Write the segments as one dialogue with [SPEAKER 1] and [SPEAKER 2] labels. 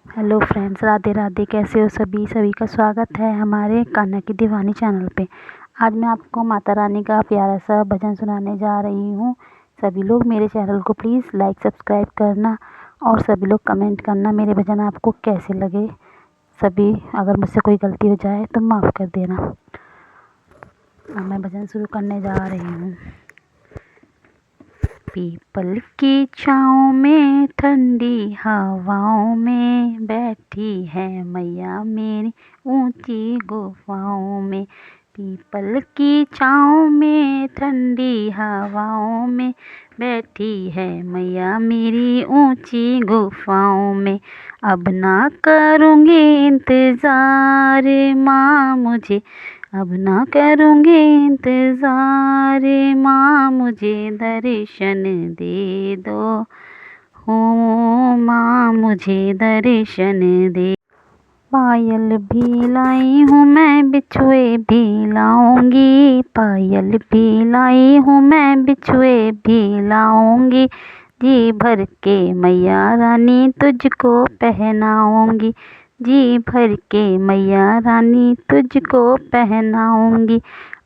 [SPEAKER 1] Hello friends, Radhe Radhe. कैसे हो सभी सभी का स्वागत है हमारे कान्हा की दीवानी चैनल पे। आज मैं आपको माता रानी का प्यारा सा भजन सुनाने जा रही हूँ। सभी लोग मेरे चैनल को प्लीज़ लाइक सब्सक्राइब करना और सभी लोग कमेंट करना मेरे भजन आपको कैसे लगे। सभी अगर मुझसे कोई गलती हो जाए तो माफ़ कर देना। अब मैं भजन शुरू करने जा रही हूँ। पीपल की छाँव में ठंडी हवाओं में बैठी है मैया मेरी ऊंची गुफाओं में। पीपल की छाँव में ठंडी हवाओं में बैठी है मैया मेरी ऊंची गुफाओं में। अब ना करूँगी इंतज़ार माँ मुझे, अब ना करूँगी इंतज़ार माँ मुझे दर्शन दे दो। हो माँ मुझे दर्शन दे। पायल भी लाई हूँ मैं, बिछुए भी लाऊंगी। पायल भी लाई हूँ मैं, बिछुए भी लाऊंगी। जी भर के मैया रानी तुझको पहनाऊंगी। जी भर के मैया रानी तुझको पहनाऊंगी।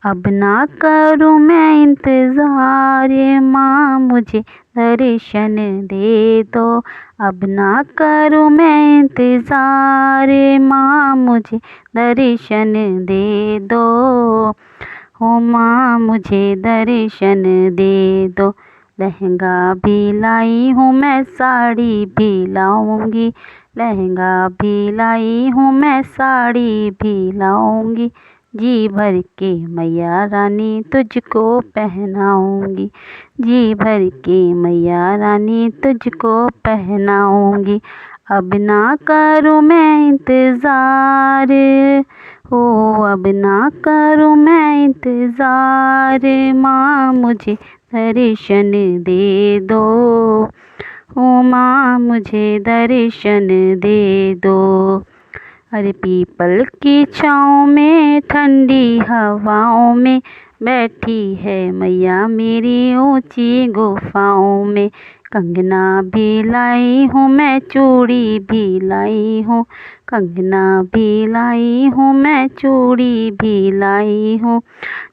[SPEAKER 1] अब ना करूँ मैं इंतज़ार माँ मुझे दर्शन दे दो। अब ना करूँ मैं इंतज़ार माँ मुझे दर्शन दे दो। हो माँ मुझे दर्शन दे दो। लहंगा भी लाई हूँ मैं, साड़ी भी लाऊंगी। लहंगा भी लाई हूँ मैं, साड़ी भी लाऊंगी। जी भर के मैया रानी तुझको पहनाऊंगी। जी भर के मैया रानी तुझको पहनाऊंगी। अब ना करूँ मैं इंतज़ार, हो अब ना करूँ मैं इंतज़ार माँ मुझे दर्शन दे दो। हो माँ मुझे दर्शन दे दो। अरे पीपल की छाँव में ठंडी हवाओं में बैठी है मैया मेरी ऊंची गुफाओं में। कंगना भी लाई हूँ मैं, चूड़ी भी लाई हूँ। कंगना भी लाई हूँ मैं, चूड़ी भी लाई हूँ।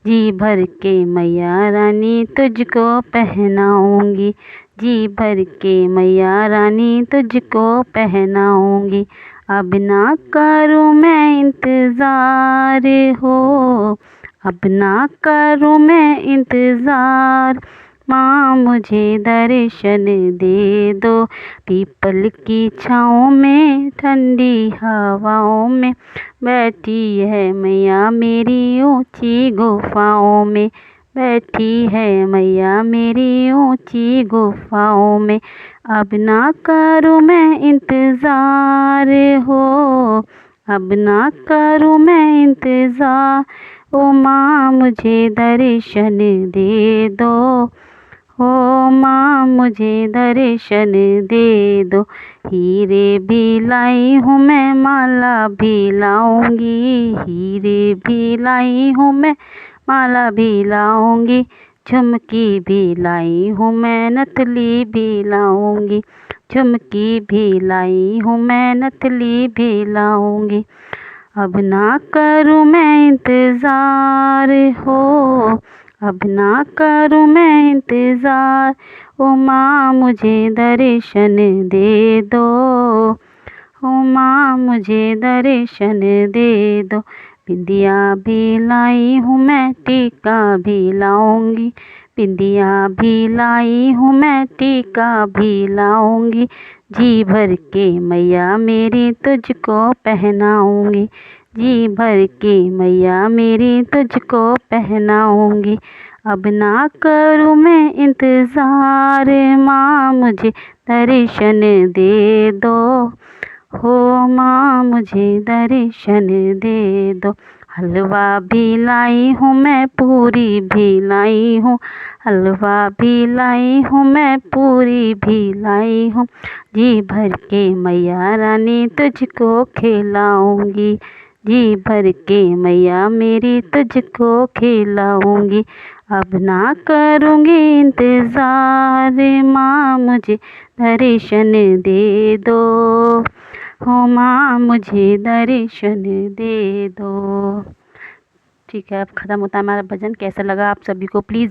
[SPEAKER 1] जी भर के मैया रानी तुझको पहनाऊंगी। जी भर के मैया रानी तुझको पहनाऊंगी। अब ना करूँ मैं इंतज़ार, हो अब ना करूँ मैं इंतज़ार माँ मुझे दर्शन दे दो। पीपल की छाँव में ठंडी हवाओं में बैठी है मैया मेरी ऊंची गुफाओं में। बैठी है मैया मेरी ऊंची गुफाओं में। अब ना करूँ मैं इंतज़ार, हो अब ना करूँ मैं इंतज़ार। ओ माँ मुझे दर्शन दे दो। हो माँ मुझे दर्शन दे दो। हीरे भी लाई हूँ मैं, माला भी लाऊंगी। हीरे भी लाई हूँ मैं, माला भी लाऊंगी। झुमकी भी लाई हूँ मैं, नथली भी लाऊंगी। झुमकी भी लाई हूँ मैं, नथली भी लाऊंगी। अब ना करूँ मैं इंतज़ार, हो अब ना करूँ मैं इंतज़ार। ओ माँ मुझे दर्शन दे दो। ओ माँ मुझे दर्शन दे दो। बिंदिया भी लाई हूँ मैं, टीका भी लाऊंगी। बिंदिया भी लाई हूँ मैं, टीका भी लाऊंगी। जी भर के मैया मेरी तुझको पहनाऊंगी। जी भर के मैया मेरी तुझको पहनाऊंगी। अब ना करूँ मैं इंतज़ार माँ मुझे दर्शन दे दो। हो माँ मुझे दर्शन दे दो। हलवा भी लाई हूँ मैं, पूरी भी लाई हूँ। हलवा भी लाई हूँ मैं, पूरी भी लाई हूँ। जी भर के मैया रानी तुझको खिलाऊंगी। जी भर के मैया मेरी तुझको खिलाऊंगी। अब ना करूँगी इंतज़ार माँ मुझे दर्शन दे दो। हो माँ मुझे दर्शन दे दो। ठीक है, अब ख़त्म होता है हमारा भजन। कैसा लगा आप सभी को प्लीज़